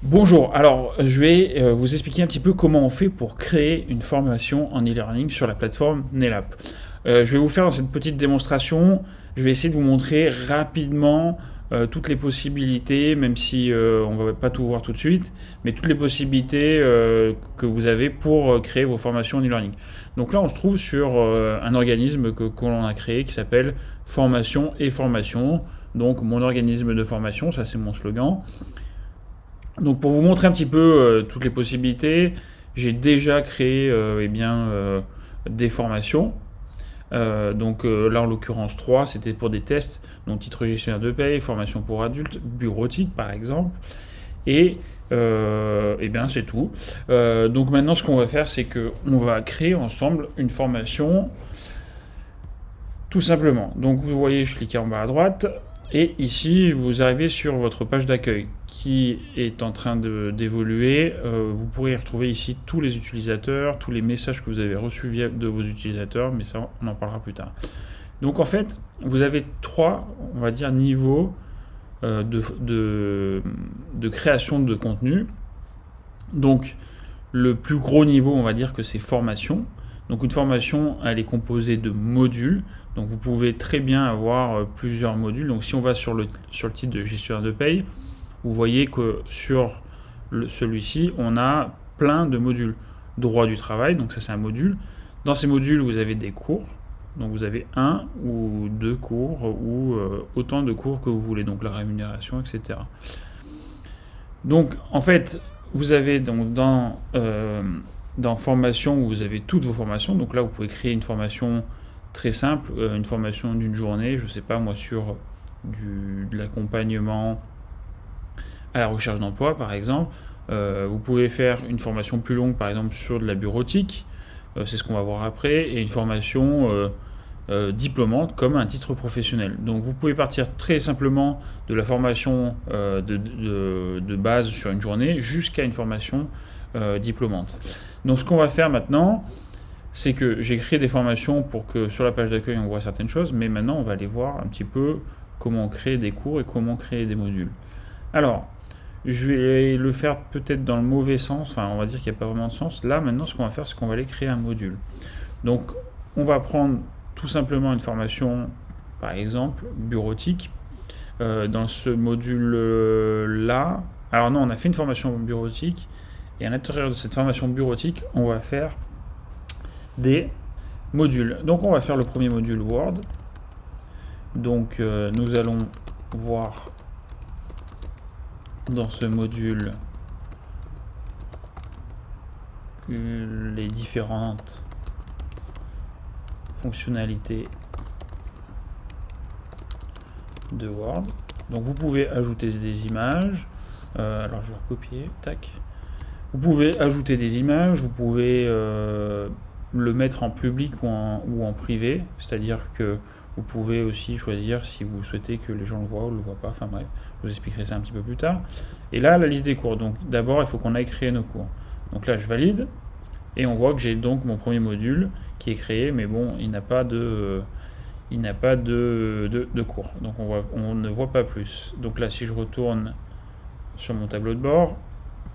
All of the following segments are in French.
Bonjour, alors je vais vous expliquer un petit peu comment on fait pour créer une formation en e-learning sur la plateforme Nelap. Je vais vous faire dans cette petite démonstration, je vais essayer de vous montrer rapidement toutes les possibilités, même si on ne va pas tout voir tout de suite, mais toutes les possibilités que vous avez pour créer vos formations en e-learning. Donc là on se trouve sur un organisme que l'on a créé qui s'appelle Formation et Formation. Donc mon organisme de formation, ça c'est mon slogan. Donc pour vous montrer un petit peu toutes les possibilités, j'ai déjà créé des formations. Là en l'occurrence 3, c'était pour des tests, donc titre gestionnaire de paye, formation pour adultes, bureautique par exemple. Et bien c'est tout. Donc maintenant ce qu'on va faire, c'est qu'on va créer ensemble une formation tout simplement. Donc vous voyez, je clique en bas à droite. Et ici, vous arrivez sur votre page d'accueil qui est en train d'évoluer. Vous pourrez retrouver ici tous les utilisateurs, tous les messages que vous avez reçus de vos utilisateurs, mais ça, on en parlera plus tard. Donc en fait, vous avez trois, on va dire, niveaux de création de contenu. Donc le plus gros niveau, on va dire que c'est formation. Donc une formation, elle est composée de modules. Donc vous pouvez très bien avoir plusieurs modules. Donc si on va sur le titre de gestionnaire de paye, vous voyez que sur celui-ci, on a plein de modules. Droit du travail, donc ça c'est un module. Dans ces modules, vous avez des cours. Donc vous avez un ou deux cours ou autant de cours que vous voulez. Donc la rémunération, etc. Donc en fait, vous avez donc dans formation, vous avez toutes vos formations. Donc là, vous pouvez créer une formation très simple, une formation d'une journée, je ne sais pas moi, sur de l'accompagnement à la recherche d'emploi, par exemple. Vous pouvez faire une formation plus longue, par exemple, sur de la bureautique. C'est ce qu'on va voir après. Et une formation diplômante comme un titre professionnel. Donc vous pouvez partir très simplement de la formation de base sur une journée jusqu'à une formation diplômante. Donc ce qu'on va faire maintenant, c'est que j'ai créé des formations pour que sur la page d'accueil on voit certaines choses, mais maintenant on va aller voir un petit peu comment créer des cours et comment créer des modules. Alors, je vais le faire peut-être dans le mauvais sens, enfin on va dire qu'il n'y a pas vraiment de sens. Là maintenant ce qu'on va faire, c'est qu'on va aller créer un module. Donc on va prendre tout simplement une formation, par exemple, bureautique. Dans ce module-là, alors non, on a fait une formation bureautique, et à l'intérieur de cette formation bureautique, on va faire des modules. Donc on va faire le premier module Word. Donc nous allons voir dans ce module les différentes fonctionnalités de Word. Donc vous pouvez ajouter des images. Alors je vais recopier, tac. Vous pouvez ajouter des images, vous pouvez le mettre en public ou en privé, c'est-à-dire que vous pouvez aussi choisir si vous souhaitez que les gens le voient ou le voient pas, enfin bref, je vous expliquerai ça un petit peu plus tard. Et là, la liste des cours, donc d'abord il faut qu'on aille créer nos cours. Donc là je valide, et on voit que j'ai donc mon premier module qui est créé, mais bon, il n'a pas de cours, donc on ne voit pas plus. Donc là si je retourne sur mon tableau de bord,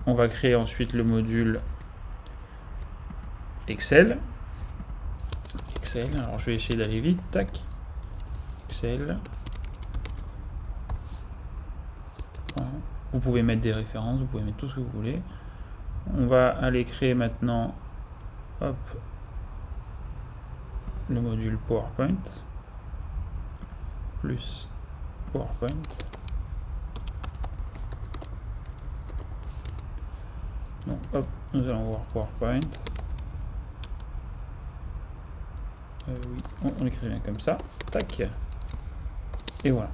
on va créer ensuite le module Excel. Alors je vais essayer d'aller vite, tac. Excel. Voilà. Vous pouvez mettre des références, vous pouvez mettre tout ce que vous voulez. On va aller créer maintenant, hop, le module PowerPoint, plus PowerPoint. Donc hop, nous allons voir PowerPoint. Oui, on écrit bien comme ça. Tac. Et voilà.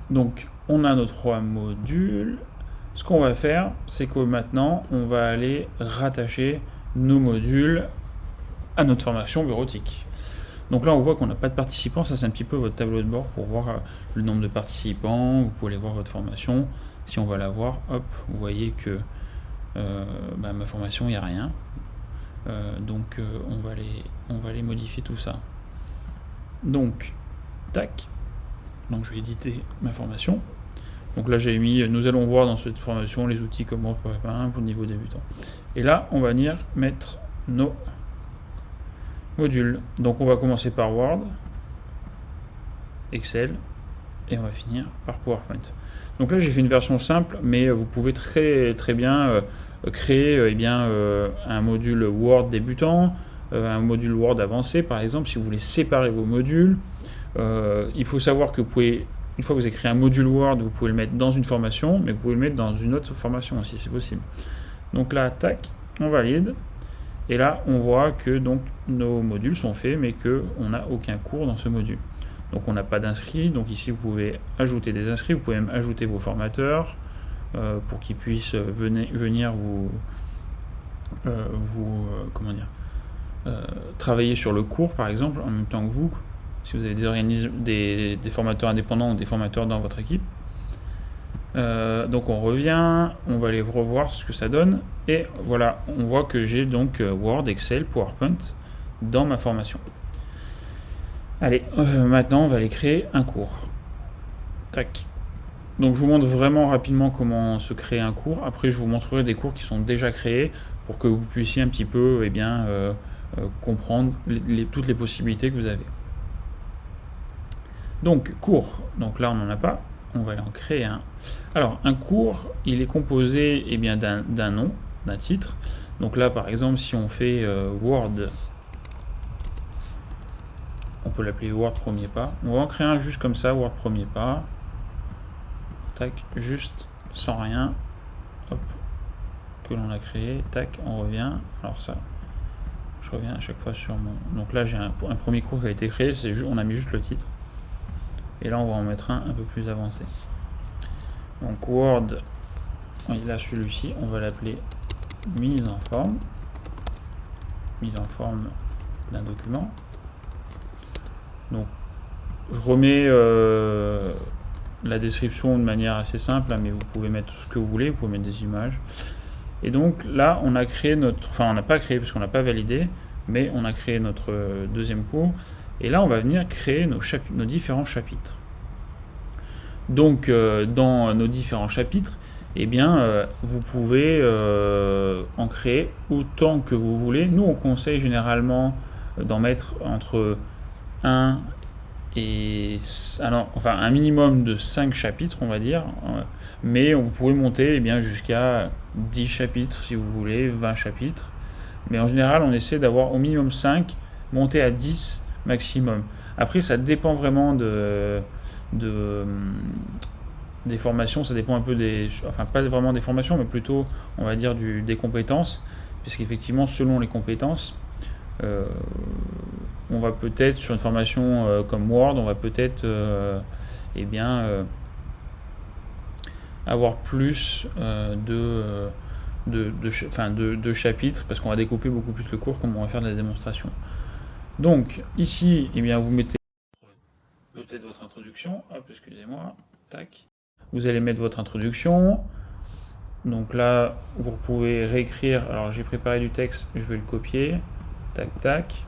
Donc, on a nos trois modules. Ce qu'on va faire, c'est que maintenant, on va aller rattacher nos modules à notre formation bureautique. Donc là, on voit qu'on n'a pas de participants. Ça, c'est un petit peu votre tableau de bord pour voir le nombre de participants. Vous pouvez aller voir votre formation. Si on va la voir, hop, vous voyez que ma formation, il n'y a rien. Donc on va aller modifier tout ça. Donc, tac. Donc je vais éditer ma formation. Donc là j'ai mis, nous allons voir dans cette formation les outils comme WordPress pour le niveau débutant. Et là on va venir mettre nos modules. Donc on va commencer par Word, Excel, et on va finir par PowerPoint. Donc là j'ai fait une version simple, mais vous pouvez très bien créer un module Word débutant, un module Word avancé par exemple, si vous voulez séparer vos modules. Il faut savoir que vous pouvez, une fois que vous avez créé un module Word, vous pouvez le mettre dans une formation, mais vous pouvez le mettre dans une autre formation aussi, c'est possible. Donc là, tac, on valide. Et là, on voit que donc nos modules sont faits, mais qu'on n'a aucun cours dans ce module. Donc on n'a pas d'inscrits. Donc ici, vous pouvez ajouter des inscrits. Vous pouvez même ajouter vos formateurs pour qu'ils puissent venir travailler sur le cours, par exemple, en même temps que vous, si vous avez des formateurs indépendants ou des formateurs dans votre équipe. Donc on revient, on va aller revoir ce que ça donne, et voilà, on voit que j'ai donc Word, Excel, PowerPoint dans ma formation. Allez, maintenant on va aller créer un cours. Tac. Donc je vous montre vraiment rapidement comment se créer un cours. Après je vous montrerai des cours qui sont déjà créés pour que vous puissiez un petit peu comprendre toutes les possibilités que vous avez. Donc cours, donc là on n'en a pas. On va aller en créer un. Alors, un cours, il est composé d'un nom, d'un titre. Donc là, par exemple, si on fait Word, on peut l'appeler Word premier pas. On va en créer un juste comme ça, Word premier pas. Tac, juste sans rien. Hop, que l'on a créé. Tac, on revient. Alors ça, je reviens à chaque fois sur mon... Donc là, j'ai un premier cours qui a été créé. On a mis juste le titre. Et là, on va en mettre un peu plus avancé. Donc Word, là celui-ci, on va l'appeler mise en forme. Mise en forme d'un document. Donc je remets la description de manière assez simple, mais vous pouvez mettre ce que vous voulez, vous pouvez mettre des images. Et donc là, on a créé on n'a pas créé parce qu'on n'a pas validé, mais on a créé notre deuxième cours. Et là, on va venir créer nos différents chapitres. Donc, dans nos différents chapitres, vous pouvez en créer autant que vous voulez. Nous, on conseille généralement d'en mettre entre 1 et... un minimum de 5 chapitres, on va dire. Mais vous pouvez monter jusqu'à 10 chapitres, si vous voulez, 20 chapitres. Mais en général, on essaie d'avoir au minimum 5, monter à 10 maximum. Après, ça dépend vraiment des formations, ça dépend un peu pas vraiment des formations, mais plutôt, on va dire, des compétences, puisqu'effectivement, selon les compétences, on va peut-être, sur une formation comme Word, on va peut-être, avoir plus de chapitres, parce qu'on va découper beaucoup plus le cours, comme on va faire de la démonstration. Donc ici, vous mettez peut-être votre introduction. Hop, excusez-moi. Tac. Vous allez mettre votre introduction. Donc là, vous pouvez réécrire. Alors j'ai préparé du texte, je vais le copier. Tac, tac.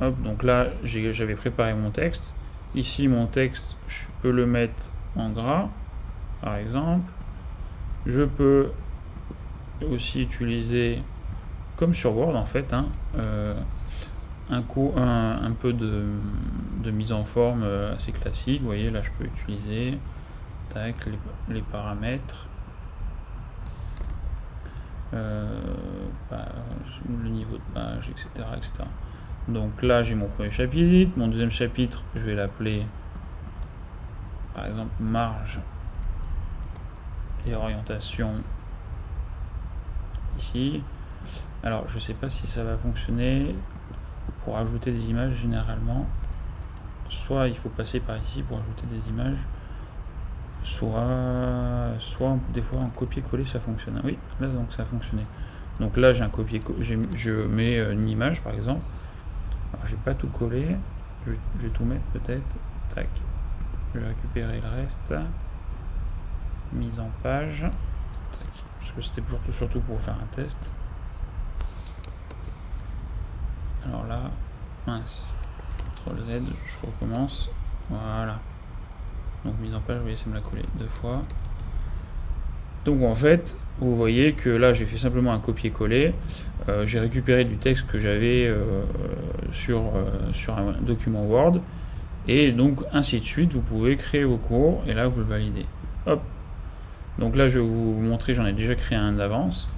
Hop, donc là, j'avais préparé mon texte. Ici, mon texte, je peux le mettre en gras, par exemple. Je peux aussi utiliser, comme sur Word en fait, un peu de mise en forme assez classique. Vous voyez, là je peux utiliser tac, les paramètres, le niveau de page, etc. Donc là j'ai mon premier chapitre. Mon deuxième chapitre, je vais l'appeler par exemple marge et orientation ici. Alors je sais pas si ça va fonctionner pour ajouter des images. Généralement, soit il faut passer par ici pour ajouter des images, soit des fois en copier-coller ça fonctionne. Oui, là donc ça a fonctionné. Donc là j'ai un je mets une image par exemple. Alors j'ai pas tout collé, je vais tout mettre peut-être. Tac, je vais récupérer le reste. Mise en page. Tac. Parce que c'était surtout pour faire un test. Alors là, mince, CTRL Z, je recommence. Voilà. Donc mise en page, vous voyez, ça me l'a collé 2 fois. Donc en fait, vous voyez que là j'ai fait simplement un copier-coller. J'ai récupéré du texte que j'avais sur un document Word. Et donc ainsi de suite, vous pouvez créer vos cours et là vous le validez. Hop. Donc là je vais vous montrer, j'en ai déjà créé un d'avance.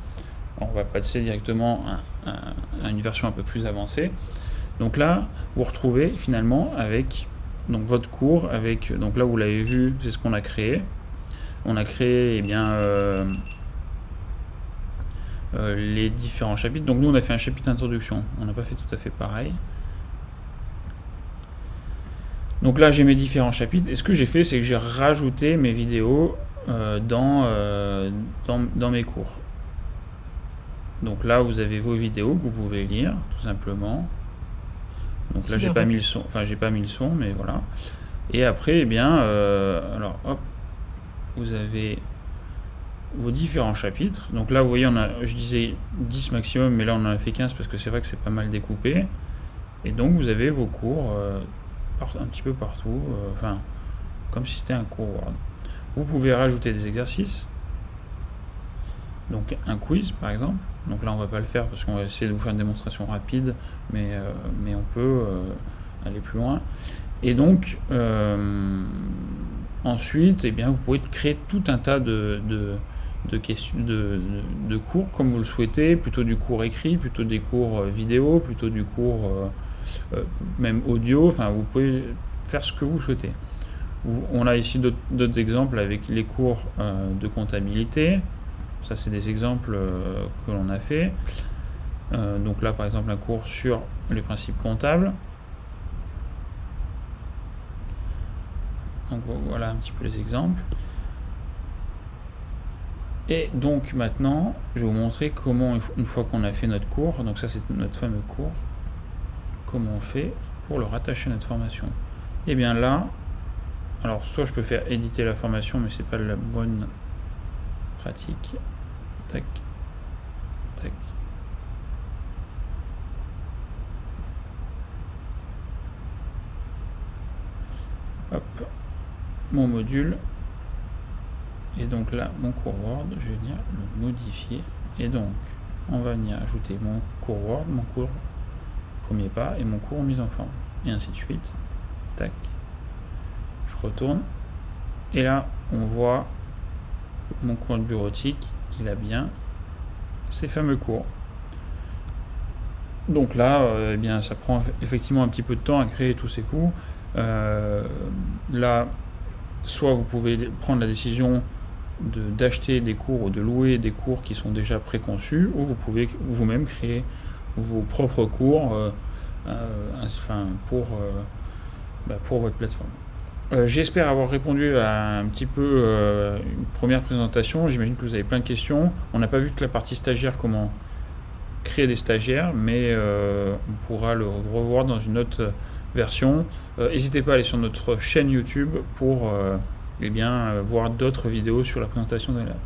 On va passer directement à une version un peu plus avancée. Donc là, vous retrouvez finalement avec donc votre cours, avec donc là vous l'avez vu, c'est ce qu'on a créé. On a créé les différents chapitres. Donc nous on a fait un chapitre d'introduction. On n'a pas fait tout à fait pareil. Donc là j'ai mes différents chapitres. Et ce que j'ai fait, c'est que j'ai rajouté mes vidéos dans mes cours. Donc là vous avez vos vidéos que vous pouvez lire tout simplement. Donc là j'ai pas mis le son, mais voilà. Et après, alors hop, vous avez vos différents chapitres. Donc là vous voyez, je disais 10 maximum, mais là on en a fait 15 parce que c'est vrai que c'est pas mal découpé. Et donc vous avez vos cours un petit peu partout, comme si c'était un cours Word. Vous pouvez rajouter des exercices. Donc un quiz par exemple. Donc là on va pas le faire parce qu'on va essayer de vous faire une démonstration rapide, mais on peut aller plus loin. Et donc ensuite, vous pouvez créer tout un tas de cours comme vous le souhaitez, plutôt du cours écrit, plutôt des cours vidéo, plutôt du cours même audio. Enfin, vous pouvez faire ce que vous souhaitez. On a ici d'autres exemples avec les cours de comptabilité. Ça, c'est des exemples que l'on a fait. Donc là, par exemple, un cours sur les principes comptables. Donc voilà un petit peu les exemples. Et donc maintenant, je vais vous montrer comment, une fois qu'on a fait notre cours, donc ça c'est notre fameux cours, comment on fait pour le rattacher à notre formation. Et bien là, alors soit je peux faire éditer la formation, mais c'est pas la bonne pratique. Tac, tac. Hop, mon module. Et donc là, mon cours Word, je vais venir le modifier. Et donc, on va venir ajouter mon cours Word, mon cours premier pas et mon cours mise en forme. Et ainsi de suite. Tac. Je retourne. Et là, on voit mon cours de bureautique. Il a bien ces fameux cours. Donc là, ça prend effectivement un petit peu de temps à créer tous ces cours. Là, soit vous pouvez prendre la décision d'acheter des cours ou de louer des cours qui sont déjà préconçus, ou vous pouvez vous-même créer vos propres cours pour votre plateforme. J'espère avoir répondu à un petit peu une première présentation. J'imagine que vous avez plein de questions. On n'a pas vu que la partie stagiaire, comment créer des stagiaires, mais on pourra le revoir dans une autre version. N'hésitez pas à aller sur notre chaîne YouTube pour voir d'autres vidéos sur la présentation de l'app.